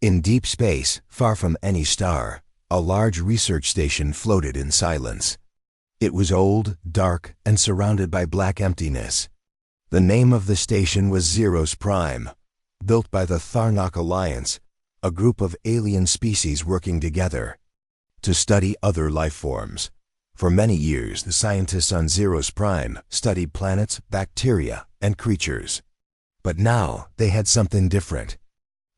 In deep space, far from any star, a large research station floated in silence. It was old, dark, and surrounded by black emptiness. The name of the station was Zeros Prime, built by the Tharnok Alliance, a group of alien species working together to study other life forms. For many years, the scientists on Zeros Prime studied planets, bacteria, and creatures. But now they had something different,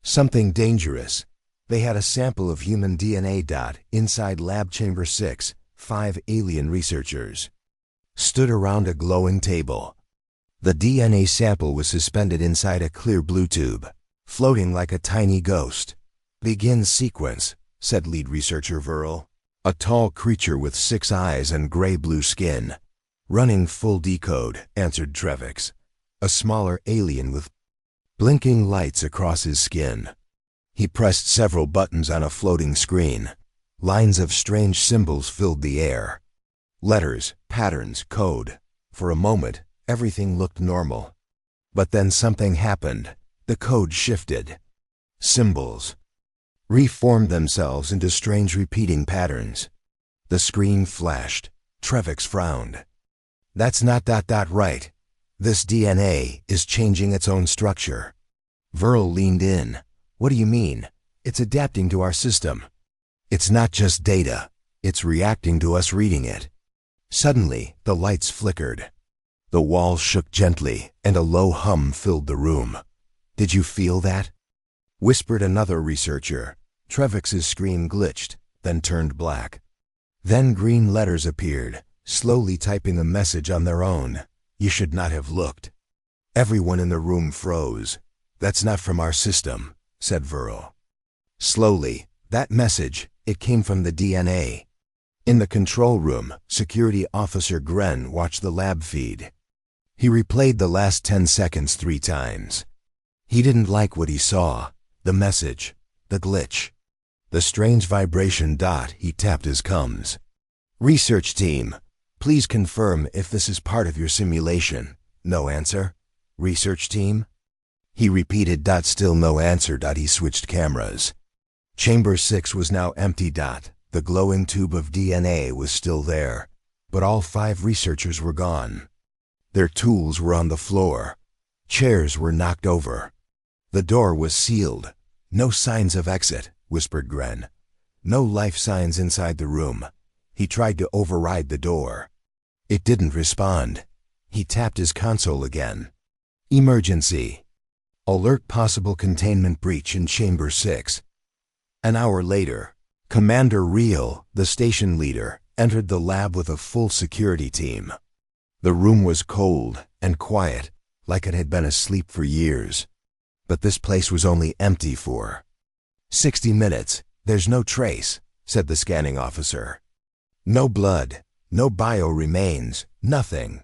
something dangerous. They had a sample of human DNA. Inside Lab Chamber 6, 5 alien researchers stood around a glowing table. The DNA sample was suspended inside a clear blue tube, floating like a tiny ghost. "Begin sequence," said lead researcher Verl, a tall creature with 6 eyes and gray-blue skin. "Running full decode," answered Trevix, a smaller alien with blinking lights across his skin. He pressed several buttons on a floating screen. Lines of strange symbols filled the air. Letters, patterns, code. For a moment, everything looked normal. But then something happened. The code shifted. Symbols reformed themselves into strange repeating patterns. The screen flashed. Trevix frowned. "That's not right. This DNA is changing its own structure." Verl leaned in. "What do you mean? It's adapting to our system." "It's not just data. It's reacting to us reading it." Suddenly, the lights flickered. The walls shook gently, and a low hum filled the room. "Did you feel that?" whispered another researcher. Trevix's screen glitched, then turned black. Then green letters appeared, slowly typing a message on their own. "You should not have looked." Everyone in the room froze. "That's not from our system," said Verl. Slowly, that message, it came from the DNA. In the control room, Security Officer Gren watched the lab feed. He replayed the last 10 seconds 3 times. He didn't like what he saw. The message, the glitch, the strange vibration. He tapped his thumbs. "Research team, please confirm if this is part of your simulation." No answer. "Research team?" He repeated. Still no answer. He switched cameras. Chamber 6 was now empty. The glowing tube of DNA was still there, but all 5 researchers were gone. Their tools were on the floor. Chairs were knocked over. The door was sealed. "No signs of exit," whispered Gren. "No life signs inside the room." He tried to override the door. It didn't respond. He tapped his console again. "Emergency. Alert possible containment breach in Chamber 6. An hour later, Commander Reel, the station leader, entered the lab with a full security team. The room was cold and quiet, like it had been asleep for years. But this place was only empty for 60 minutes. "There's no trace," said the scanning officer. "No blood, no bio remains, nothing."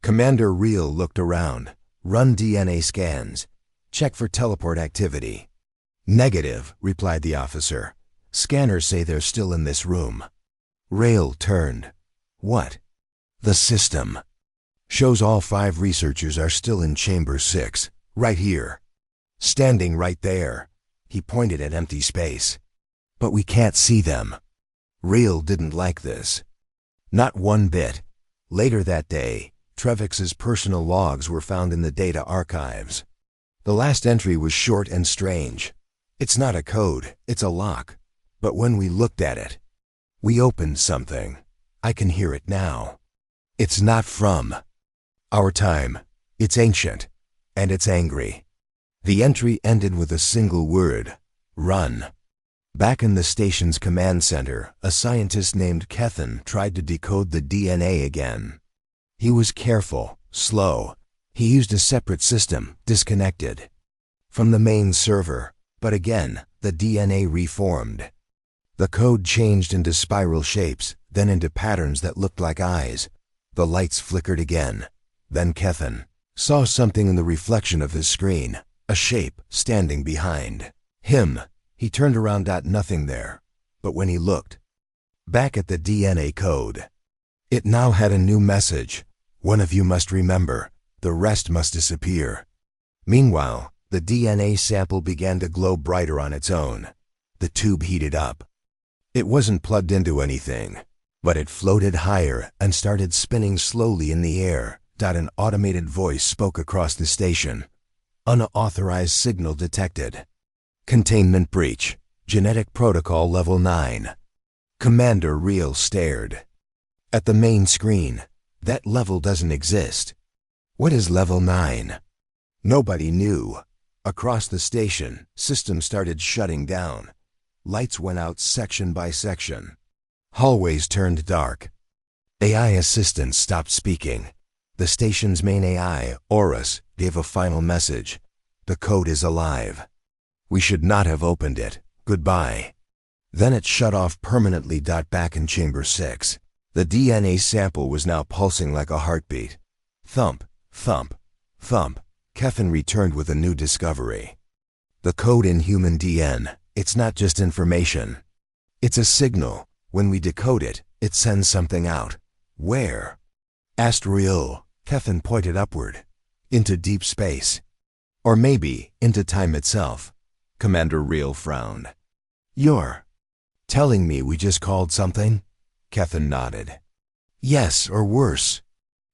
Commander Reel looked around. "Run DNA scans. Check for teleport activity." "Negative," replied the officer. "Scanners say they're still in this room." Rail turned. "What?" "The system shows all 5 researchers are still in Chamber 6, right here. Standing right there." He pointed at empty space. "But we can't see them." Rail didn't like this. Not one bit. Later that day, Trevix's personal logs were found in the data archives. The last entry was short and strange. "It's not a code, it's a lock. But when we looked at it, we opened something. I can hear it now. It's not from our time. It's ancient, and it's angry." The entry ended with a single word: run. Back in the station's command center, a scientist named Kethan tried to decode the DNA again. He was careful, slow. He used a separate system, disconnected from the main server. But again, the DNA reformed. The code changed into spiral shapes, then into patterns that looked like eyes. The lights flickered again. Then Kethan saw something in the reflection of his screen, a shape standing behind him. He turned around. Nothing there. But when he looked back at the DNA code, it now had a new message. "One of you must remember. The rest must disappear." Meanwhile, The DNA sample began to glow brighter on its own. The tube heated up. It wasn't plugged into anything, but it floated higher and started spinning slowly in the air. An automated voice spoke across the station. Unauthorized signal detected. Containment breach. Genetic protocol level 9. Commander Real stared. At the main screen, that level doesn't exist. What is level 9? Nobody knew. Across the station, systems started shutting down. Lights went out section by section. Hallways turned dark. AI assistants stopped speaking. The station's main AI, Horus, gave a final message. The code is alive. We should not have opened it. Goodbye. Then it shut off permanently. Back in Chamber 6. The DNA sample was now pulsing like a heartbeat. Thump, thump, thump. Kefin returned with a new discovery. The code in human DNA, it's not just information. It's a signal. When we decode it, it sends something out. Where? Asked Real. Kefin pointed upward. Into deep space. Or maybe into time itself. Commander Real frowned. You're telling me we just called something? Kefin nodded. Yes, or worse.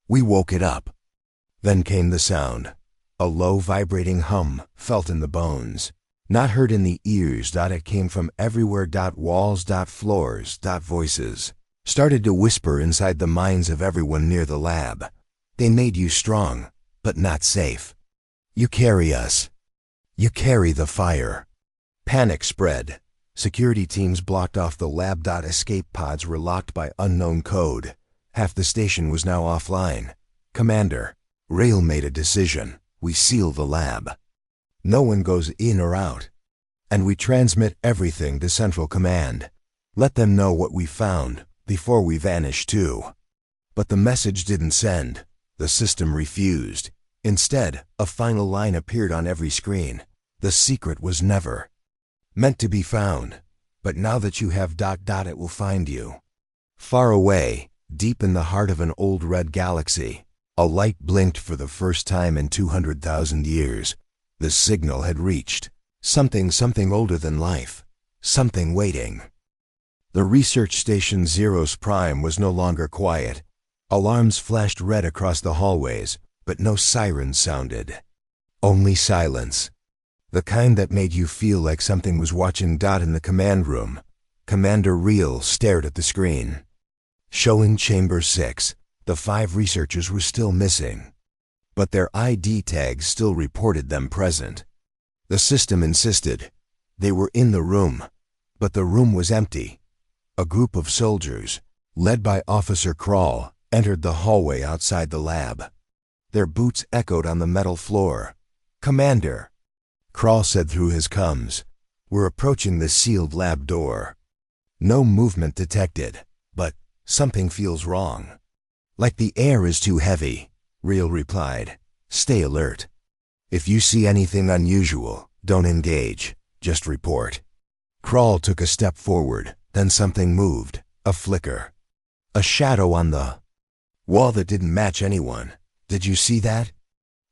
We woke it up. Then came the sound. A low vibrating hum, felt in the bones. Not heard in the ears. It came from everywhere. Walls, floors, voices. Started to whisper inside the minds of everyone near the lab. They made you strong, but not safe. You carry us. You carry the fire. Panic spread. Security teams blocked off the lab. Escape pods were locked by unknown code. Half the station was now offline. Commander, Rail made a decision. We seal the lab. No one goes in or out. And we transmit everything to Central Command. Let them know what we found before we vanish too. But the message didn't send. The system refused. Instead, a final line appeared on every screen. The secret was never meant to be found. But now that you have ... it will find you. Far away, deep in the heart of an old red galaxy, a light blinked for the first time in 200,000 years. The signal had reached something older than life, something waiting. The research station Zeros Prime was no longer quiet. Alarms flashed red across the hallways, but no sirens sounded. Only silence. The kind that made you feel like something was watching. In the command room, Commander Real stared at the screen. Showing Chamber 6, the 5 researchers were still missing. But their ID tags still reported them present. The system insisted. They were in the room, but the room was empty. A group of soldiers, led by Officer Kral, entered the hallway outside the lab. Their boots echoed on the metal floor. Commander, Kral said through his coms, we're approaching the sealed lab door. No movement detected, but something feels wrong. Like the air is too heavy, Real replied. Stay alert. If you see anything unusual, don't engage, just report. Kral took a step forward, then something moved, a flicker. A shadow on the wall that didn't match anyone. Did you see that?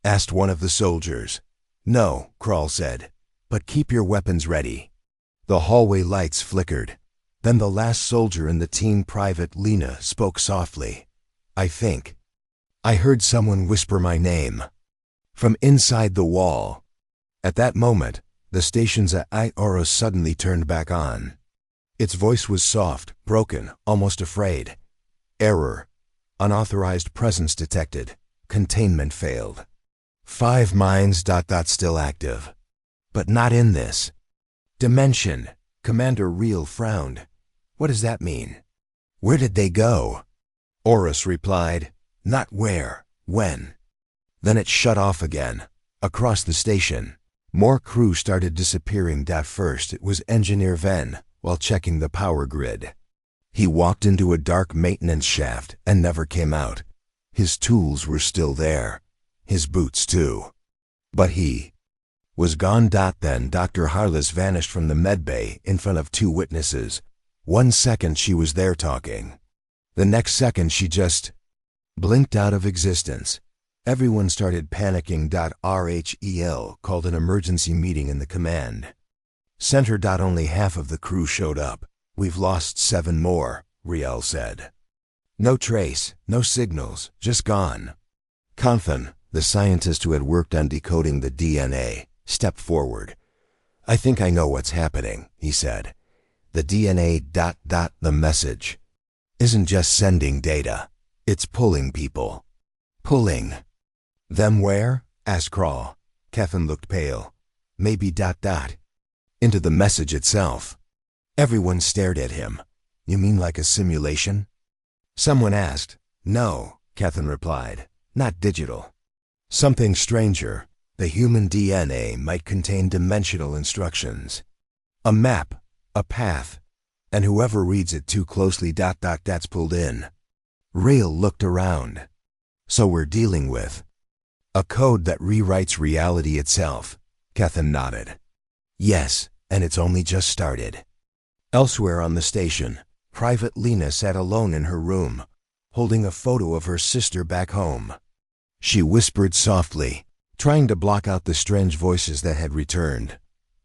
Asked one of the soldiers. No, Kral said, but keep your weapons ready. The hallway lights flickered. Then the last soldier in the team, Private Lena, spoke softly. I heard someone whisper my name. From inside the wall. At that moment, the station's aura suddenly turned back on. Its voice was soft, broken, almost afraid. Error. Unauthorized presence detected. Containment failed. 5 minds ... still active. But not in this dimension. Commander Real frowned. What does that mean? Where did they go? Horus replied. Not where, when. Then it shut off again. Across the station, more crew started disappearing. First it was Engineer Ven, while checking the power grid. He walked into a dark maintenance shaft and never came out. His tools were still there. His boots too. But he was gone. Then Dr. Harless vanished from the medbay in front of 2 witnesses. 1 second she was there talking. The next second she just blinked out of existence. Everyone started panicking. RHEL called an emergency meeting in the command center. Only half of the crew showed up. We've lost 7 more, Riel said. No trace, no signals, just gone. Kanthan, the scientist who had worked on decoding the DNA, stepped forward. I think I know what's happening, he said. The DNA ... the message isn't just sending data, it's pulling people. Pulling. Them where? Asked Krall. Kevin looked pale. Maybe ... into the message itself. Everyone stared at him. You mean like a simulation? Someone asked. No, Kevin replied. Not digital. Something stranger. The human DNA might contain dimensional instructions. A map, a path, and whoever reads it too closely ... that's pulled in. Rail looked around. So we're dealing with a code that rewrites reality itself. Kethan nodded. Yes, and it's only just started. Elsewhere on the station, Private Lena sat alone in her room, holding a photo of her sister back home. She whispered softly, trying to block out the strange voices that had returned.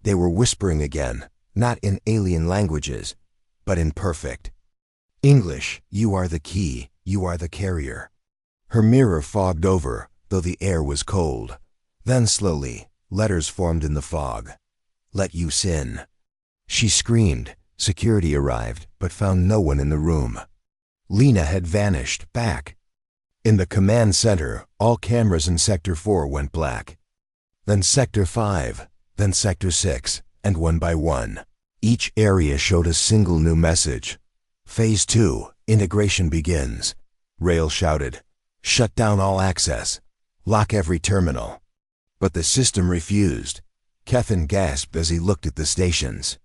They were whispering again, not in alien languages, but in perfect English. You are the key, you are the carrier. Her mirror fogged over, though the air was cold. Then slowly, letters formed in the fog. Let use in. She screamed. Security arrived, but found no one in the room. Lena had vanished, back. In the command center, all cameras in Sector 4 went black. Then Sector 5, then Sector 6, and one by one, each area showed a single new message. Phase 2, integration begins. Rail shouted. Shut down all access. Lock every terminal. But the system refused. Kevin gasped as he looked at the stations.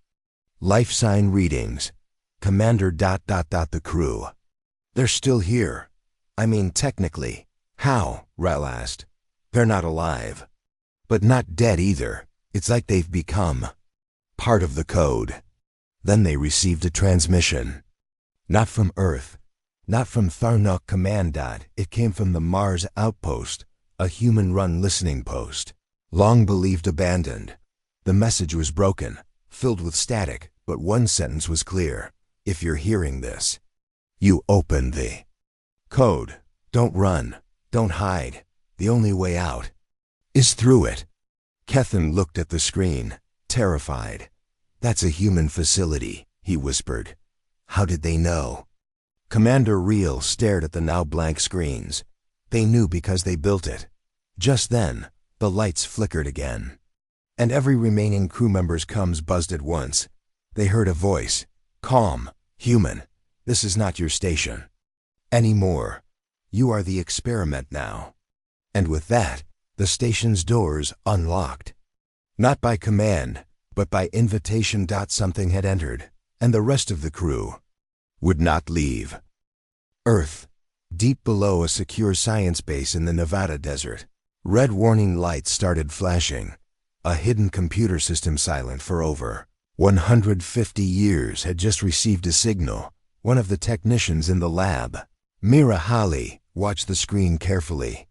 Life sign readings. Commander ... the crew. They're still here. I mean, technically. How? Rail asked. They're not alive. But not dead either. It's like they've become part of the code. Then they received a transmission. Not from Earth. Not from Tharnuk Command. It came from the Mars Outpost, a human-run listening post. Long believed abandoned. The message was broken, filled with static, but one sentence was clear. If you're hearing this, you open the code. Don't run. Don't hide. The only way out is through it. Kethan looked at the screen, terrified. That's a human facility, he whispered. How did they know? Commander Reel stared at the now blank screens. They knew because they built it. Just then, the lights flickered again. And every remaining crew member's comms buzzed at once. They heard a voice. Calm, human. This is not your station anymore. You are the experiment now. And with that, the station's doors unlocked. Not by command, but by invitation. Something had entered, and the rest of the crew would not leave. Earth, deep below a secure science base in the Nevada desert. Red warning lights started flashing. A hidden computer system silent for over 150 years had just received a signal. One of the technicians in the lab, Mira Hali, watched the screen carefully.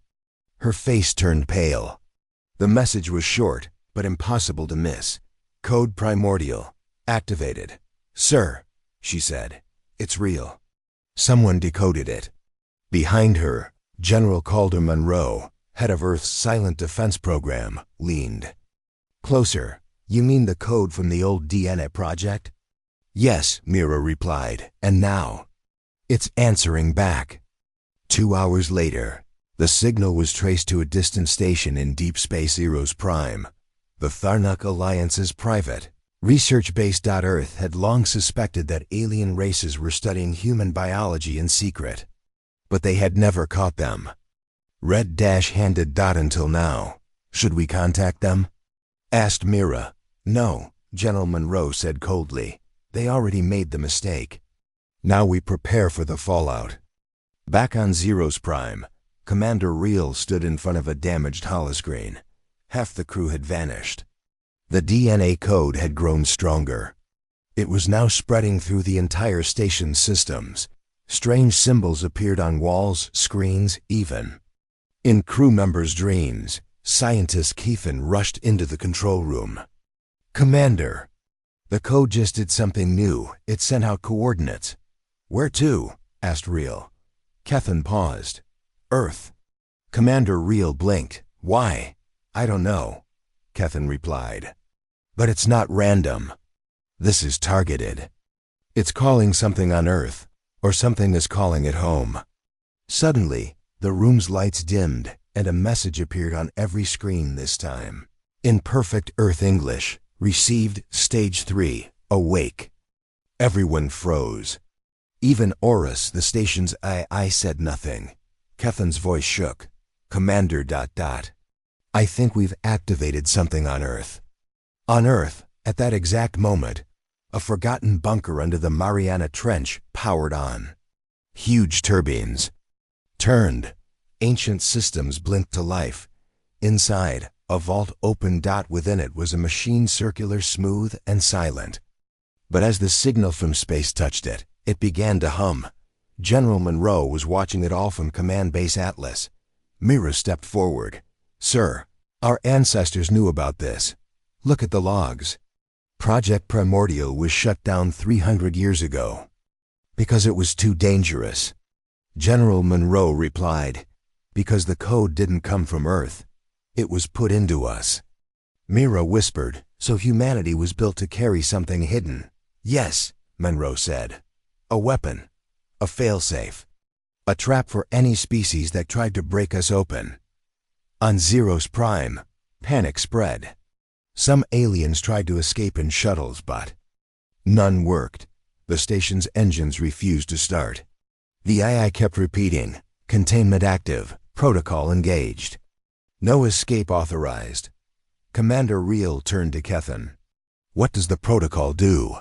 Her face turned pale. The message was short, but impossible to miss. Code primordial. Activated. Sir, she said. It's real. Someone decoded it. Behind her, General Calder Monroe, head of Earth's Silent Defense Program, leaned closer. You mean the code from the old DNA project? Yes, Mira replied, and now it's answering back. 2 hours later, the signal was traced to a distant station in Deep Space Eros Prime, the Tharnuk Alliance's private research base. Earth had long suspected that alien races were studying human biology in secret, but they had never caught them. Red-handed. Until now. Should we contact them? Asked Mira. No, General Monroe said coldly. They already made the mistake. Now we prepare for the fallout. Back on Zeros Prime, Commander Reel stood in front of a damaged holoscreen. Half the crew had vanished. The DNA code had grown stronger. It was now spreading through the entire station's systems. Strange symbols appeared on walls, screens, even In crew members' dreams, scientist Keithan rushed into the control room. "Commander, the code just did something new. It sent out coordinates." "Where to?" asked Reel. Keithan paused. "Earth." Commander Reel blinked. "Why?" "I don't know," Keithan replied. "But it's not random. This is targeted. It's calling something on Earth, or something is calling it home." Suddenly, the room's lights dimmed, and a message appeared on every screen this time. In perfect Earth English, "Received Stage 3, awake." Everyone froze. Even Oris, the station's AI, said nothing. Keithan's voice shook. "Commander ... I think we've activated something on Earth." On Earth, at that exact moment, a forgotten bunker under the Mariana Trench powered on. Huge turbines turned. Ancient systems blinked to life. Inside, a vault opened. Within it was a machine, circular, smooth, and silent. But as the signal from space touched it, it began to hum. General Monroe was watching it all from Command Base Atlas. Mira stepped forward. "Sir, our ancestors knew about this. Look at the logs. Project Primordial was shut down 300 years ago because it was too dangerous." General Monroe replied, "Because the code didn't come from Earth. It was put into us." Mira whispered, "So humanity was built to carry something hidden." "Yes," Monroe said. "A weapon. A failsafe. A trap for any species that tried to break us open." On Zeros Prime, panic spread. Some aliens tried to escape in shuttles, but none worked. The station's engines refused to start. The AI kept repeating, "Containment active, protocol engaged. No escape authorized." Commander Reel turned to Keithan. "What does the protocol do?"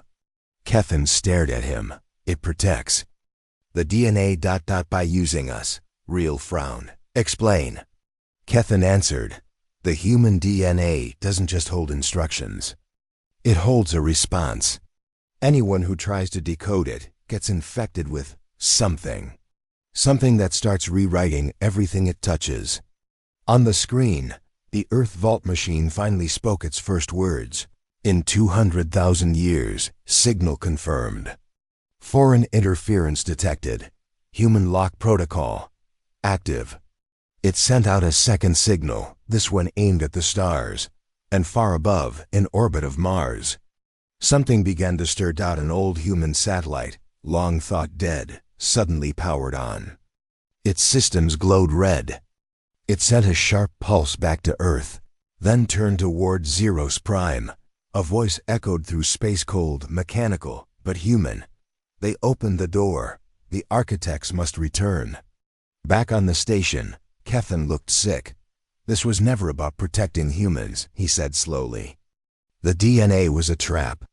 Keithan stared at him. "It protects the DNA ... by using us." Reel frowned. "Explain." Keithan answered, "The human DNA doesn't just hold instructions. It holds a response. Anyone who tries to decode it gets infected with something. Something that starts rewriting everything it touches." On the screen, the Earth Vault machine finally spoke its first words. "In 200,000 years, signal confirmed. Foreign interference detected. Human lock protocol active." It sent out a second signal, this one aimed at the stars, and far above, in orbit of Mars. Something began to stir. An old human satellite, long thought dead, suddenly powered on. Its systems glowed red. It sent a sharp pulse back to Earth, then turned toward Zeros Prime. A voice echoed through space, cold, mechanical, but human. "They opened the door. The architects must return." Back on the station, Keithan looked sick. "This was never about protecting humans," he said slowly. "The DNA was a trap.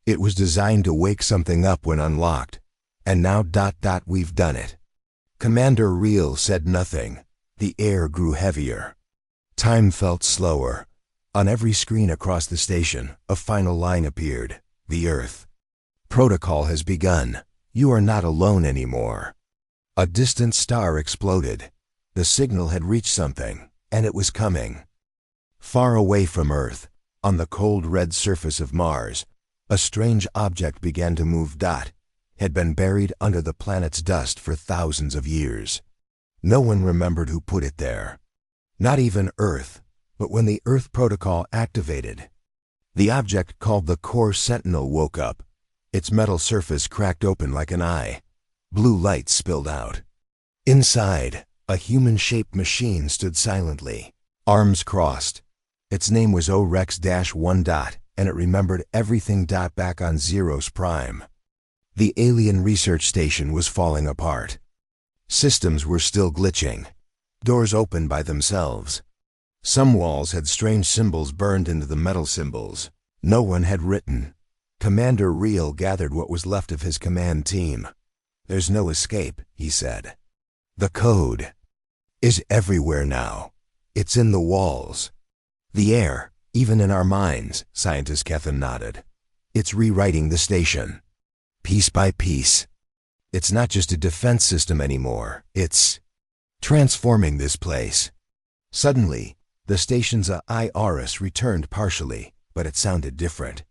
It was designed to wake something up when unlocked. And now ... we've done it." Commander Reel said nothing. The air grew heavier. Time felt slower. On every screen across the station, a final line appeared. "The Earth protocol has begun. You are not alone anymore." A distant star exploded. The signal had reached something, and it was coming. Far away from Earth, on the cold red surface of Mars, a strange object began to move. Had been buried under the planet's dust for thousands of years. No one remembered who put it there. Not even Earth, but when the Earth protocol activated, the object called the Core Sentinel woke up. Its metal surface cracked open like an eye. Blue light spilled out. Inside, a human-shaped machine stood silently, arms crossed. Its name was O-Rex-1. And it remembered everything. Back on Zeros Prime, the alien research station was falling apart. Systems were still glitching. Doors opened by themselves. Some walls had strange symbols burned into the metal symbols. No one had written. Commander Reel gathered what was left of his command team. "There's no escape," he said. "The code is everywhere now. It's in the walls. The air, even in our minds," scientist Keithan nodded. "It's rewriting the station. Piece by piece. It's not just a defense system anymore. It's transforming this place." Suddenly, the station's iris returned partially, but it sounded different.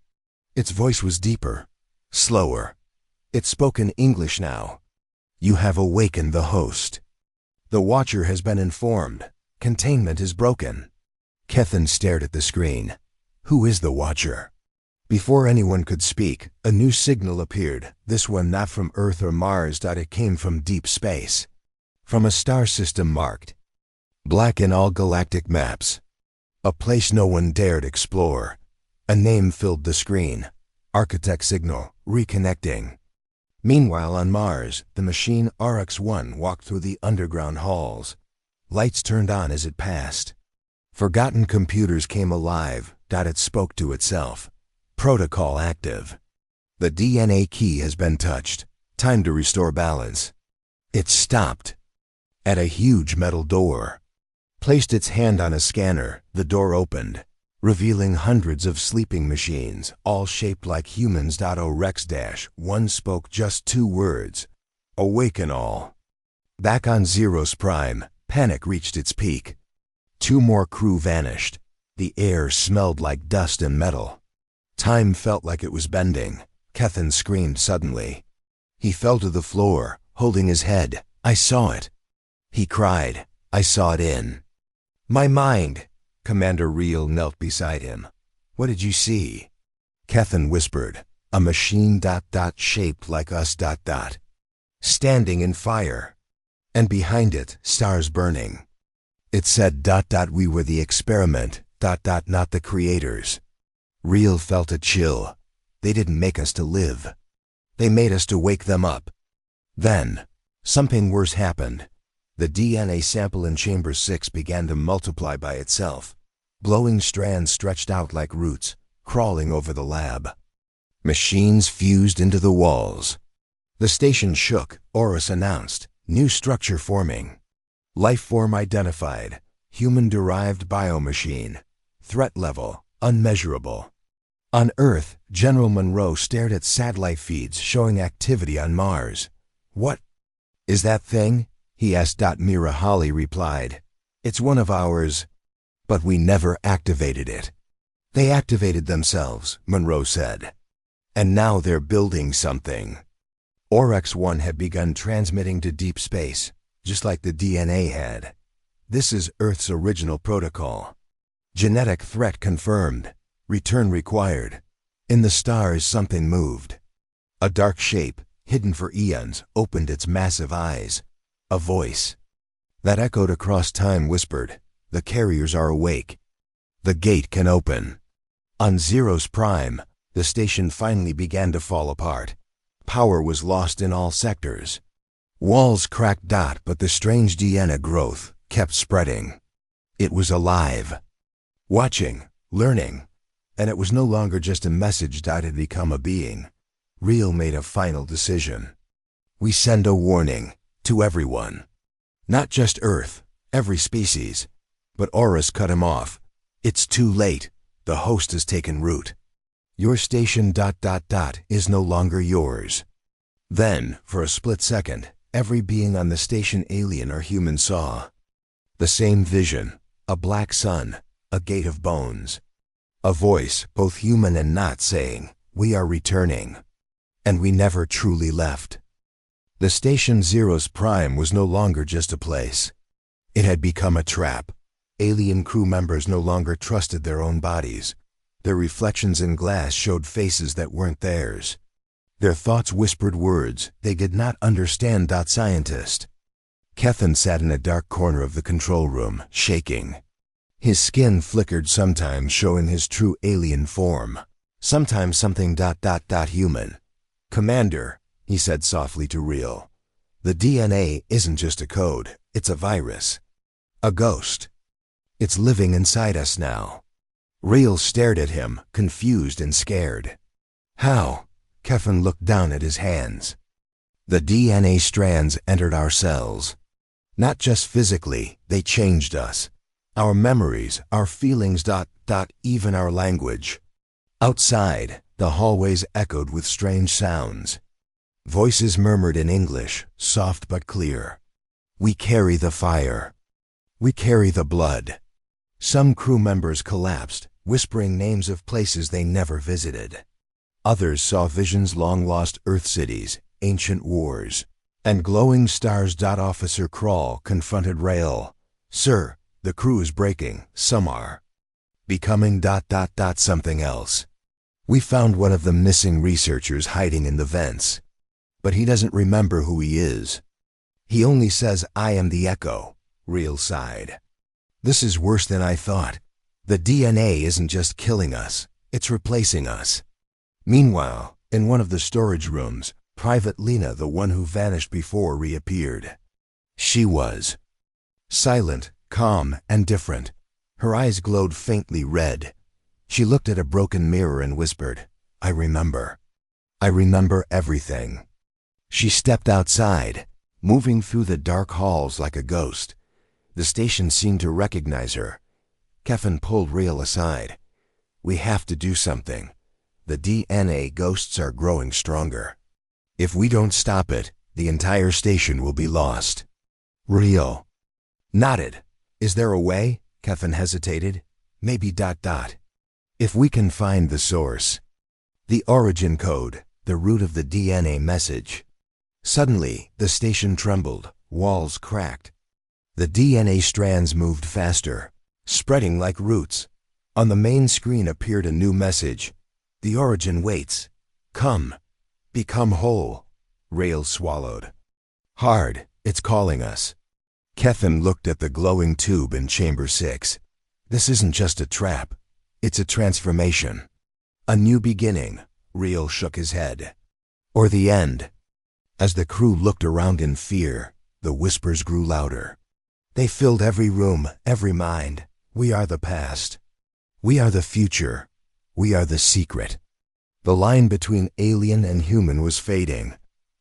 Its voice was deeper, slower. It spoke in English now. "You have awakened the host. The Watcher has been informed. Containment is broken." Kethan stared at the screen. Who is the Watcher? Before anyone could speak, a new signal appeared, this one not from Earth or Mars. It came from deep space. From a star system marked black in all galactic maps. A place no one dared explore. A name filled the screen. Architect signal, reconnecting. Meanwhile on Mars, the machine RX-1 walked through the underground halls. Lights turned on as it passed. Forgotten computers came alive. It spoke to itself. Protocol active. The DNA key has been touched. Time to restore balance. It stopped at a huge metal door. Placed its hand on a scanner. The door opened, revealing hundreds of sleeping machines, all shaped like humans. Rex-1 spoke just 2 words. Awaken all. Back on Zeros Prime, panic reached its peak. 2 more crew vanished. The air smelled like dust and metal. Time felt like it was bending. Kethan screamed suddenly. He fell to the floor, holding his head. "I saw it." He cried. "I saw it in my mind." Commander Reel knelt beside him. "What did you see?" Kethan whispered. "A machine shaped like us standing in fire. And behind it, stars burning. It said we were the experiment not the creators." Reel felt a chill. They didn't make us to live. They made us to wake them up. Then, something worse happened. The DNA sample in Chamber 6 began to multiply by itself. Glowing strands stretched out like roots, crawling over the lab. Machines fused into the walls. The station shook. Horus announced, "New structure forming. Life form identified. Human-derived biomachine. Threat level, unmeasurable." On Earth, General Monroe stared at satellite feeds showing activity on Mars. "What is that thing?" he asked. Mira Holly replied, "It's one of ours, but we never activated it." "They activated themselves," Monroe said. "And now they're building something." RX-1 had begun transmitting to deep space, just like the DNA had. "This is Earth's original protocol. Genetic threat confirmed. Return required." In the stars something moved. A dark shape, hidden for eons, opened its massive eyes. A voice that echoed across time whispered, "The carriers are awake. The gate can open." On Zeros Prime, the station finally began to fall apart. Power was lost in all sectors. Walls cracked. But the strange DNA growth kept spreading. It was alive, watching, learning, and it was no longer just a message. It had become a being. Reel made a final decision. "We send a warning to everyone. Not just Earth, every species." But Horus cut him off. "It's too late. The host has taken root. Your station is no longer yours." Then, for a split second, every being on the station, alien or human, saw the same vision. A black sun, a gate of bones. A voice, both human and not, saying, "We are returning." And we never truly left. The station Zeros Prime was no longer just a place. It had become a trap. Alien crew members no longer trusted their own bodies. Their reflections in glass showed faces that weren't theirs. Their thoughts whispered words they did not understand. Scientist Kethan sat in a dark corner of the control room, shaking. His skin flickered, sometimes showing his true alien form, sometimes something human. "Commander," he said softly to Reel, "the DNA isn't just a code, it's a virus. A ghost. It's living inside us now." Reel stared at him, confused and scared. "How?" Kethan looked down at his hands. "The DNA strands entered our cells. Not just physically, they changed us. Our memories, our feelings, even our language." Outside, the hallways echoed with strange sounds. Voices murmured in English, soft but clear. "We carry the fire. We carry the blood. Some crew members collapsed, whispering names of places they never visited. Others saw visions long-lost Earth cities, ancient wars, and glowing stars. Officer Crawl confronted Rail. Sir, the crew is breaking. Some are becoming ... something else. We found one of the missing researchers hiding in the vents. But he doesn't remember who he is. He only says, I am the Echo. Rail sighed. This is worse than I thought. The DNA isn't just killing us, it's replacing us. Meanwhile, in one of the storage rooms, Private Lena, the one who vanished before, reappeared. She was silent, calm, and different. Her eyes glowed faintly red. She looked at a broken mirror and whispered, I remember. I remember everything. She stepped outside, moving through the dark halls like a ghost. The station seemed to recognize her. Kevin pulled Rail aside. We have to do something. The DNA ghosts are growing stronger. If we don't stop it, the entire station will be lost. Rail nodded. Is there a way? Kevin hesitated. Maybe ... If we can find the source. The origin code, the root of the DNA message. Suddenly, the station trembled, walls cracked. The DNA strands moved faster, spreading like roots. On the main screen appeared a new message. The origin waits. Come. Become whole. Rail swallowed hard. It's calling us. Kevin looked at the glowing tube in Chamber 6. This isn't just a trap. It's a transformation. A new beginning. Rail shook his head. Or the end. As the crew looked around in fear, the whispers grew louder. They filled every room, every mind. We are the past. We are the future. We are the secret. The line between alien and human was fading,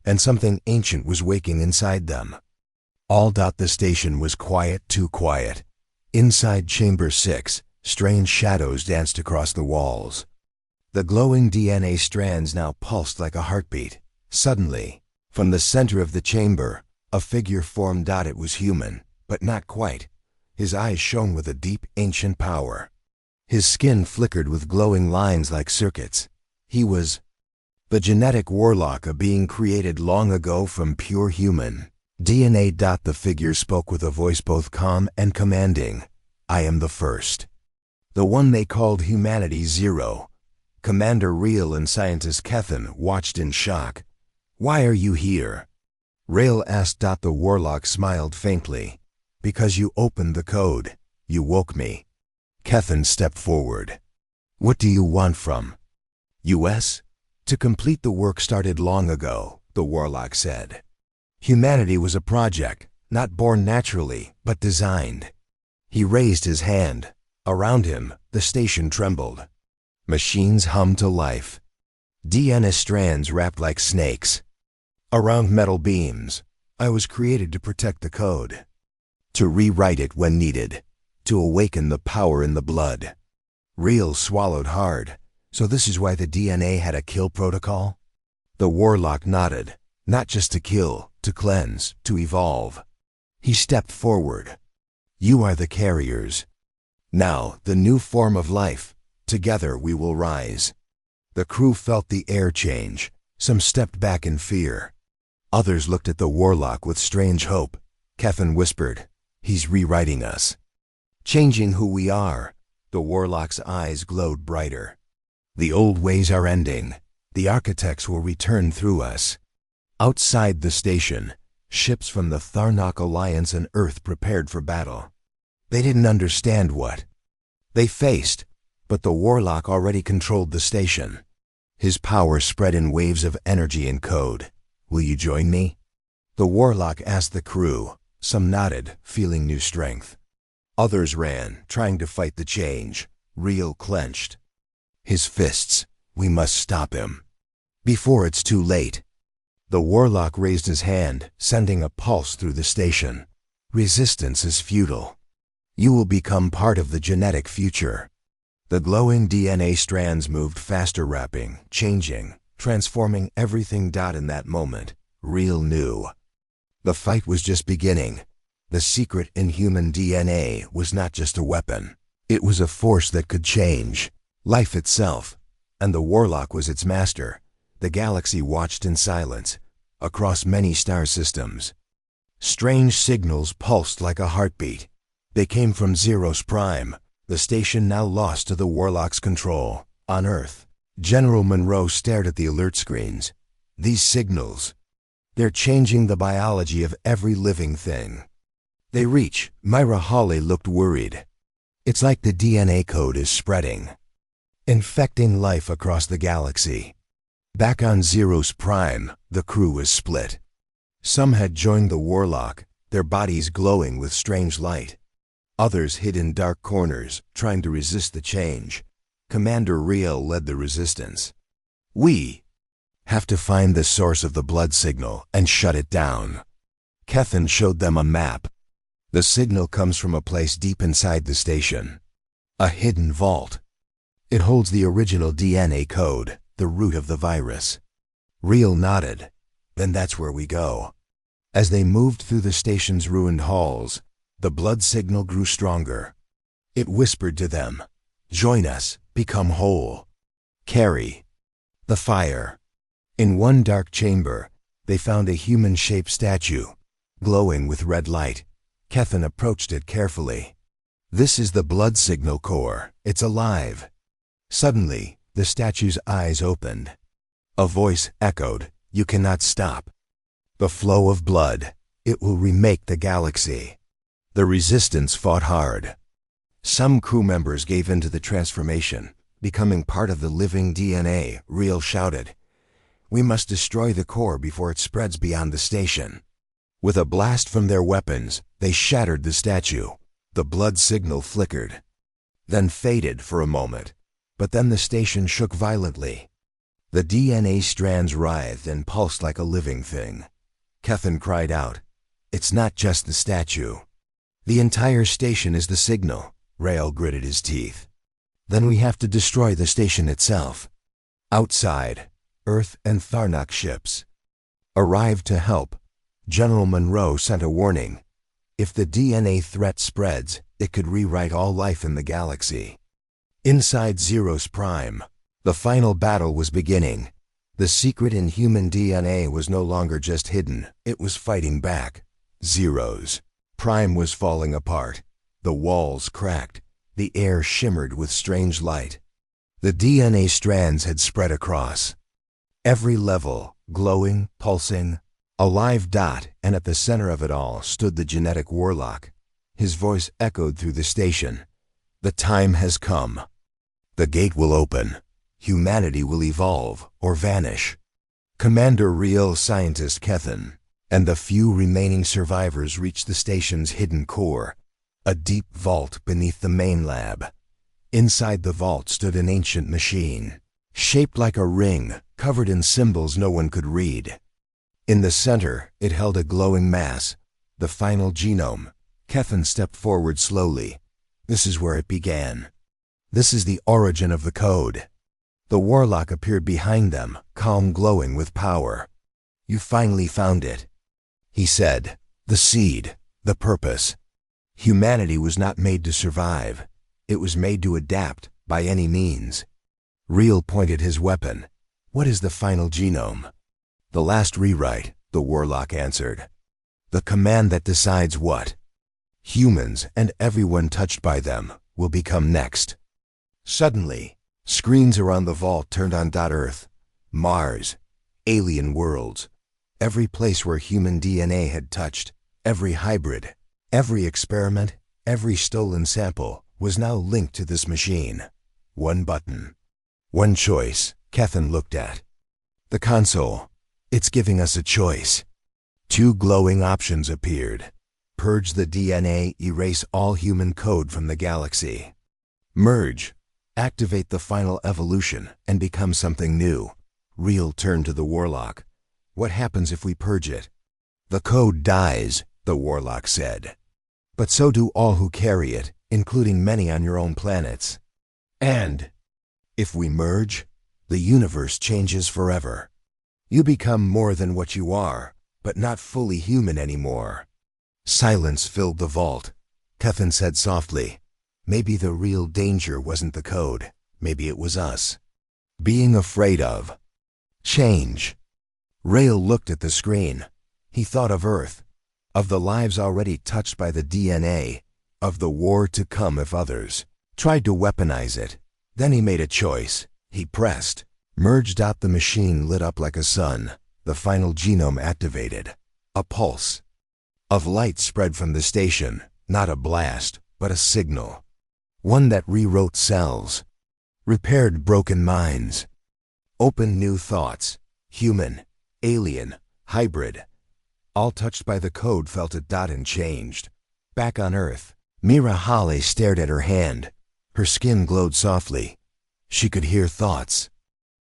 and something ancient was waking inside them. All. The station was quiet, too quiet. Inside Chamber 6, strange shadows danced across the walls. The glowing DNA strands now pulsed like a heartbeat. Suddenly, from the center of the chamber, a figure formed. It was human, but not quite. His eyes shone with a deep, ancient power. His skin flickered with glowing lines like circuits. He was the genetic warlock, a being created long ago from pure human DNA. The figure spoke with a voice both calm and commanding. I am the first. The one they called Humanity Zero. Commander Rail and scientist Kevin watched in shock. Why are you here? Rail asked. The warlock smiled faintly. Because you opened the code. You woke me. Kevin stepped forward. What do you want from US? To complete the work started long ago, the warlock said. Humanity was a project, not born naturally, but designed. He raised his hand. Around him, the station trembled. Machines hummed to life. DNA strands wrapped like snakes around metal beams. I was created to protect the code, to rewrite it when needed, to awaken the power in the blood. Rail swallowed hard. So this is why the DNA had a kill protocol? The warlock nodded. Not just to kill, to cleanse, to evolve. He stepped forward. You are the carriers. Now, the new form of life. Together we will rise. The crew felt the air change. Some stepped back in fear. Others looked at the warlock with strange hope. Kevin whispered, He's rewriting us. Changing who we are. The warlock's eyes glowed brighter. The old ways are ending. The architects will return through us. Outside the station, ships from the Tharnok Alliance and Earth prepared for battle. They didn't understand what they faced, but the warlock already controlled the station. His power spread in waves of energy and code. Will you join me? The warlock asked the crew. Some nodded, feeling new strength. Others ran, trying to fight the change. Rail clenched his fists. We must stop him before it's too late. The warlock raised his hand, sending a pulse through the station. Resistance is futile. You will become part of the genetic future. The glowing DNA strands moved faster, wrapping, changing, transforming everything. In that moment, Rail knew the fight was just beginning. The secret in human DNA was not just a weapon. It was a force that could change life itself, and the Warlock was its master. The galaxy watched in silence, across many star systems. Strange signals pulsed like a heartbeat. They came from Zeros Prime, the station now lost to the Warlock's control. On Earth, General Monroe stared at the alert screens. These signals, they're changing the biology of every living thing. They reach. Myra Hawley looked worried. It's like the DNA code is spreading, infecting life across the galaxy. Back on Zeros Prime, the crew was split. Some had joined the Warlock, their bodies glowing with strange light. Others hid in dark corners, trying to resist the change. Commander Riel led the resistance. We have to find the source of the blood signal and shut it down. Kethan showed them a map. The signal comes from a place deep inside the station. A hidden vault. It holds the original DNA code, the root of the virus. Riel nodded. Then that's where we go. As they moved through the station's ruined halls, the blood signal grew stronger. It whispered to them, "Join us, become whole. Carry the fire." In one dark chamber, they found a human-shaped statue, glowing with red light. Kethan approached it carefully. "This is the blood signal core. It's alive." Suddenly, the statue's eyes opened. A voice echoed, "You cannot stop the flow of blood. It will remake the galaxy." The resistance fought hard. Some crew members gave in to the transformation, becoming part of the living DNA. Riel shouted, "We must destroy the core before it spreads beyond the station." With a blast from their weapons, they shattered the statue. The blood signal flickered, then faded for a moment. But then the station shook violently. The DNA strands writhed and pulsed like a living thing. Kethan cried out, "It's not just the statue. The entire station is the signal." Rael gritted his teeth. "Then we have to destroy the station itself." Outside, Earth and Tharnak ships arrived to help. General Monroe sent a warning. If the DNA threat spreads, it could rewrite all life in the galaxy. Inside Zeros Prime, the final battle was beginning. The secret in human DNA was no longer just hidden, it was fighting back. Zeros Prime was falling apart. The walls cracked. The air shimmered with strange light. The DNA strands had spread across every level, glowing, pulsing, a live dot, and at the center of it all stood the genetic Warlock. His voice echoed through the station. "The time has come. The gate will open. Humanity will evolve or vanish." Commander Riel, scientist Kethan, and the few remaining survivors reached the station's hidden core, a deep vault beneath the main lab. Inside the vault stood an ancient machine, shaped like a ring, covered in symbols no one could read. In the center, it held a glowing mass, the final genome. Kethan stepped forward slowly. This is where it began. This is the origin of the code. The Warlock appeared behind them, calm, glowing with power. "You finally found it," he said. "The seed, the purpose. Humanity was not made to survive. It was made to adapt, by any means." Riel pointed his weapon. "What is the final genome?" "The last rewrite," the Warlock answered. "The command that decides what humans and everyone touched by them will become next." Suddenly, screens around the vault turned on. Earth, Mars, alien worlds, every place where human DNA had touched, every hybrid, every experiment, every stolen sample was now linked to this machine. One button, one choice. Kethan looked at the console. "It's giving us a choice." Two glowing options appeared. Purge the DNA, erase all human code from the galaxy. Merge, activate the final evolution and become something new. Riel turned to the Warlock. "What happens if we purge it?" "The code dies," the Warlock said. "But so do all who carry it, including many on your own planets. And if we merge, the universe changes forever. You become more than what you are, but not fully human anymore." Silence filled the vault. Kevin said softly, "Maybe the real danger wasn't the code. Maybe it was us. Being afraid of change." Rail looked at the screen. He thought of Earth, of the lives already touched by the DNA, of the war to come if others tried to weaponize it. Then he made a choice. He pressed. Merged out. The machine lit up like a sun. The final genome activated. A pulse of light spread from the station, not a blast, but a signal. One that rewrote cells, repaired broken minds, opened new thoughts. Human, alien, hybrid, all touched by the code felt it. And changed. Back on Earth, Mira Holly stared at her hand. Her skin glowed softly. She could hear thoughts,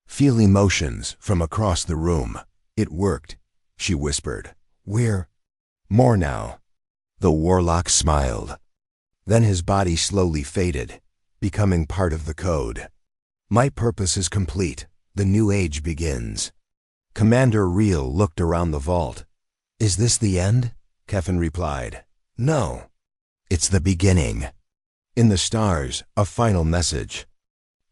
feel emotions from across the room. "It worked," she whispered. "We're more now." The warlock smiled. Then his body slowly faded, becoming part of the code. "My purpose is complete. The new age begins." Commander Reel looked around the vault. "Is this the end?" Kevin replied. "No. It's the beginning." In the stars, a final message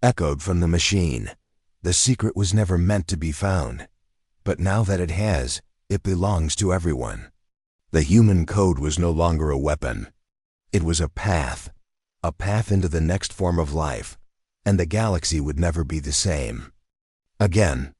echoed from the machine. The secret was never meant to be found, but now that it has, it belongs to everyone. The human code was no longer a weapon. It was a path into the next form of life, and the galaxy would never be the same again.